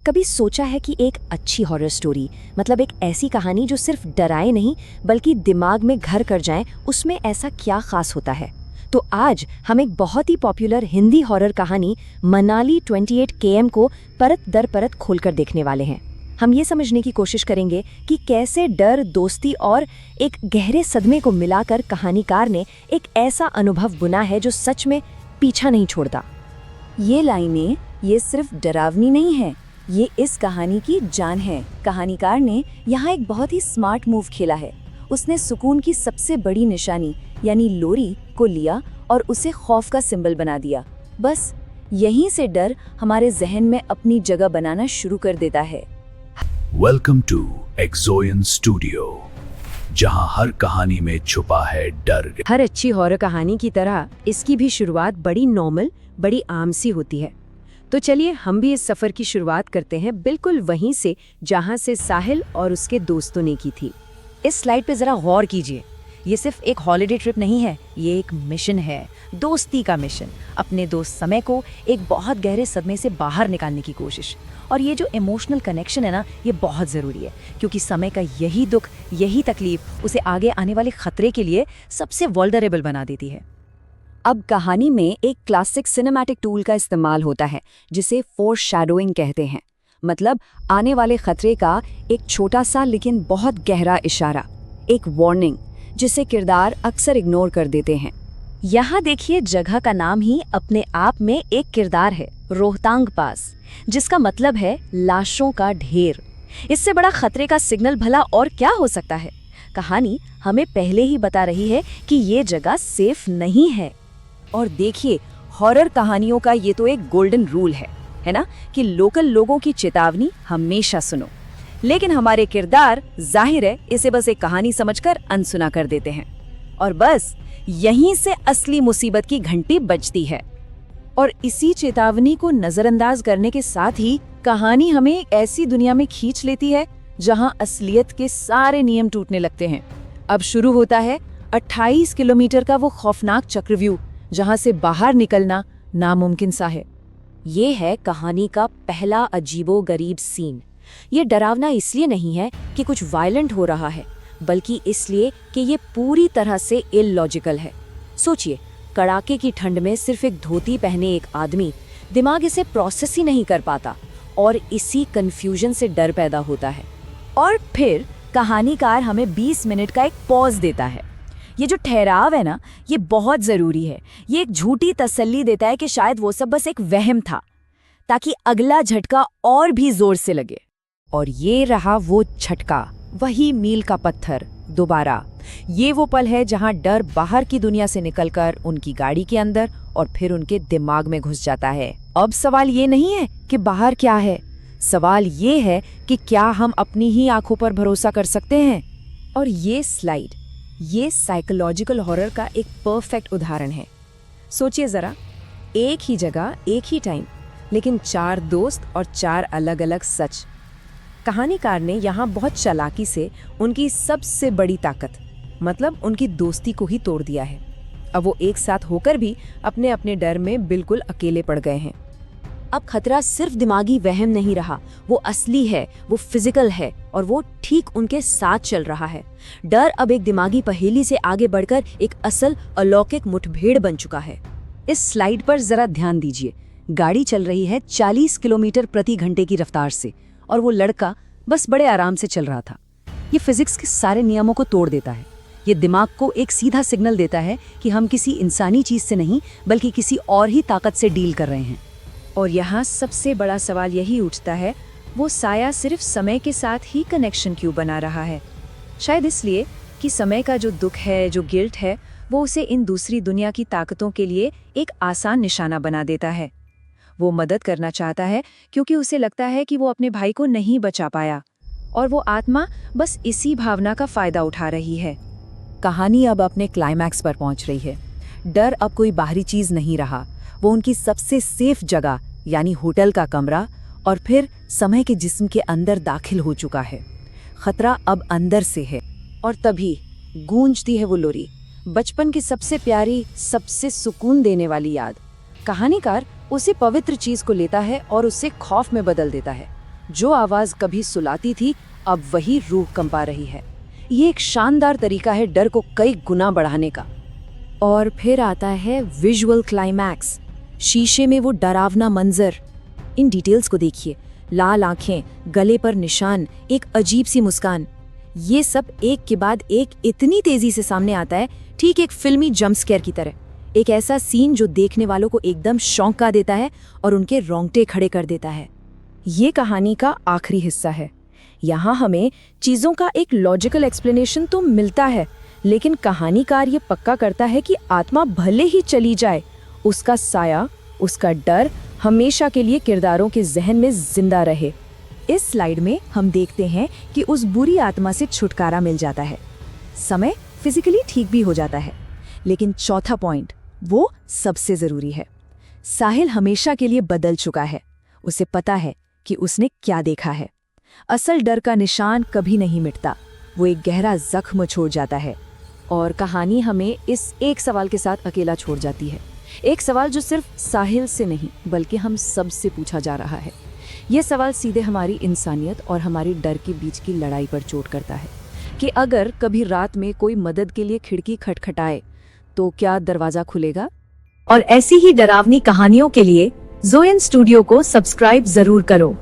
कभी सोचा है कि एक अच्छी हॉरर स्टोरी मतलब एक ऐसी कहानी जो सिर्फ डराए नहीं बल्कि दिमाग में घर कर जाए, उसमें ऐसा क्या खास होता है? तो आज हम एक बहुत ही पॉपुलर हिंदी हॉरर कहानी मनाली 28 KM को परत दर परत खोलकर देखने वाले हैं। हम ये समझने की कोशिश करेंगे कि कैसे डर, दोस्ती और एक गहरे सदमे को मिलाकर कहानीकार ने एक ऐसा अनुभव बुना है जो सच में पीछा नहीं छोड़ता। ये लाइनें ये सिर्फ डरावनी नहीं है, ये इस कहानी की जान है। कहानीकार ने यहाँ एक बहुत ही स्मार्ट मूव खेला है। उसने सुकून की सबसे बड़ी निशानी यानी लोरी को लिया और उसे खौफ का सिंबल बना दिया। बस यहीं से डर हमारे जहन में अपनी जगह बनाना शुरू कर देता है। वेलकम टू एक्सोयन स्टूडियो, जहां हर कहानी में छुपा है डर। हर अच्छी हॉरर कहानी की तरह इसकी भी शुरुआत बड़ी नॉर्मल, बड़ी आम सी होती है। तो चलिए हम भी इस सफर की शुरुआत करते हैं बिल्कुल वहीं से जहां से साहिल और उसके दोस्तों ने की थी। इस स्लाइड पे जरा गौर कीजिए। ये सिर्फ एक हॉलिडे ट्रिप नहीं है, ये एक मिशन है, दोस्ती का मिशन। अपने दोस्त समय को एक बहुत गहरे सदमे से बाहर निकालने की कोशिश। और ये जो इमोशनल कनेक्शन है ना, ये बहुत ज़रूरी है, क्योंकि समय का यही दुख, यही तकलीफ उसे आगे आने वाले खतरे के लिए सबसे वल्नरेबल बना देती है। अब कहानी में एक क्लासिक सिनेमैटिक टूल का इस्तेमाल होता है जिसे फोरशैडोइंग कहते हैं। मतलब आने वाले खतरे का एक छोटा सा लेकिन बहुत गहरा इशारा, एक वार्निंग जिसे किरदार अक्सर इग्नोर कर देते हैं। यहाँ देखिए, जगह का नाम ही अपने आप में एक किरदार है, रोहतांग पास, जिसका मतलब है लाशों का ढेर। इससे बड़ा खतरे का सिग्नल भला और क्या हो सकता है? कहानी हमें पहले ही बता रही है कि ये जगह सेफ नहीं है। और देखिए, हॉरर कहानियों का ये तो एक गोल्डन रूल है ना, कि लोकल लोगों की चेतावनी हमेशा सुनो। लेकिन हमारे किरदार जाहिर है इसे बस एक कहानी समझकर अनसुना कर देते हैं। और बस यहीं से असली मुसीबत की घंटी बजती है। और इसी चेतावनी को नजरअंदाज करने के साथ ही कहानी हमें एक ऐसी दुनिया में खींच लेती है जहां असलियत के सारे नियम टूटने लगते हैं। अब शुरू होता है 28 किलोमीटर का वो खौफनाक चक्रव्यूह, जहां से बाहर निकलना नामुमकिन सा है। ये है कहानी का पहला अजीबो-गरीब सीन। ये डरावना इसलिए नहीं है कि कुछ वायलेंट हो रहा है, बल्कि इसलिए कि ये पूरी तरह से इलॉजिकल है। सोचिए, कड़ाके की ठंड में सिर्फ एक धोती पहने एक आदमी, दिमाग इसे प्रोसेस ही नहीं कर पाता, और इसी कंफ्यूजन से डर पैदा होता है। और फिर कहानीकार हमें 20 मिनट का एक पॉज देता है। ये जो ठहराव है ना, ये बहुत ज़रूरी है। ये एक झूठी तसल्ली देता है कि शायद वो सब बस एक वहम था, ताकि अगला झटका और भी जोर से लगे। और ये रहा वो झटका, वही मील का पत्थर दोबारा। ये वो पल है जहां डर बाहर की दुनिया से निकलकर उनकी गाड़ी के अंदर और फिर उनके दिमाग में घुस जाता है। अब सवाल ये नहीं है कि बाहर क्या है, सवाल ये है कि क्या हम अपनी ही आंखों पर भरोसा कर सकते हैं। और ये स्लाइड, ये साइकोलॉजिकल हॉरर का एक परफेक्ट उदाहरण है। सोचिए जरा, एक ही जगह, एक ही टाइम, लेकिन 4 दोस्त और 4 अलग अलग सच। कहानीकार ने यहाँ बहुत चालाकी से उनकी सबसे बड़ी ताकत, मतलब उनकी दोस्ती को ही तोड़ दिया है। अब वो एक साथ होकर भी अपने अपने डर में बिल्कुल अकेले पड़ गए हैं। अब खतरा सिर्फ दिमागी वहम नहीं रहा, वो असली है, वो फिजिकल है, और वो ठीक उनके साथ चल रहा है। डर अब एक दिमागी पहेली से आगे बढ़कर एक असल अलौकिक मुठभेड़ बन चुका है। इस स्लाइड पर जरा ध्यान दीजिए। गाड़ी चल रही है 40 किलोमीटर प्रति घंटे की रफ्तार से, और वो लड़का बस बड़े आराम से चल रहा था। ये फिजिक्स के सारे नियमों को तोड़ देता है। ये दिमाग को एक सीधा सिग्नल देता है कि हम किसी इंसानी चीज से नहीं बल्कि किसी और ही ताकत से डील कर रहे हैं। और यहाँ सबसे बड़ा सवाल यही उठता है, वो साया सिर्फ समय के साथ ही कनेक्शन क्यों बना रहा है? शायद इसलिए कि समय का जो दुख है, जो गिल्ट है, वो उसे इन दूसरी दुनिया की ताकतों के लिए एक आसान निशाना बना देता है। वो मदद करना चाहता है क्योंकि उसे लगता है कि वो अपने भाई को नहीं बचा पाया, और वो आत्मा बस इसी भावना का फायदा उठा रही है। कहानी अब अपने क्लाइमैक्स पर पहुंच रही है। डर अब कोई बाहरी चीज नहीं रहा, वो उनकी सबसे सेफ जगह यानी होटल का कमरा और फिर समय के जिस्म के अंदर दाखिल हो चुका है। खतरा अब अंदर से है। और तभी गूंजती है वो लोरी, बचपन की सबसे प्यारी, सबसे सुकून देने वाली याद। कहानीकार उसी पवित्र चीज को लेता है और उसे खौफ में बदल देता है। जो आवाज कभी सुलाती थी अब वही रूह कंपा रही है। ये एक शानदार तरीका है डर को कई गुना बढ़ाने का। और फिर आता है विजुअल क्लाइमैक्स। शीशे में वो डरावना मंजर। इन डिटेल्स को देखिए, लाल आंखें, गले पर निशान, एक अजीब सी मुस्कान। ये सब एक के बाद एक इतनी तेजी से सामने आता है, ठीक एक फिल्मी जंप स्केयर की तरह। एक ऐसा सीन जो देखने वालों को एकदम चौंका देता है और उनके रोंगटे खड़े कर देता है। ये कहानी का आखिरी हिस्सा है। यहाँ हमें चीज़ों का एक लॉजिकल एक्सप्लेनेशन तो मिलता है, लेकिन कहानीकार ये पक्का करता है कि आत्मा भले ही चली जाए, उसका साया, उसका डर हमेशा के लिए किरदारों के जहन में जिंदा रहे। इस स्लाइड में हम देखते हैं कि उस बुरी आत्मा से छुटकारा मिल जाता है, समय फिजिकली ठीक भी हो जाता है। लेकिन चौथा पॉइंट, वो सबसे जरूरी है। साहिल हमेशा के लिए बदल चुका है। उसे पता है कि उसने क्या देखा है। असल डर का निशान कभी नहीं मिटता, वो एक गहरा जख्म छोड़ जाता है। और कहानी हमें इस एक सवाल के साथ अकेला छोड़ जाती है। एक सवाल जो सिर्फ साहिल से नहीं बल्कि हम सब से पूछा जा रहा है। यह सवाल सीधे हमारी इंसानियत और हमारी डर के बीच की लड़ाई पर चोट करता है कि अगर कभी रात में कोई मदद के लिए खिड़की खटखटाए तो क्या दरवाजा खुलेगा? और ऐसी ही डरावनी कहानियों के लिए ज़ोयन स्टूडियो को सब्सक्राइब जरूर करो।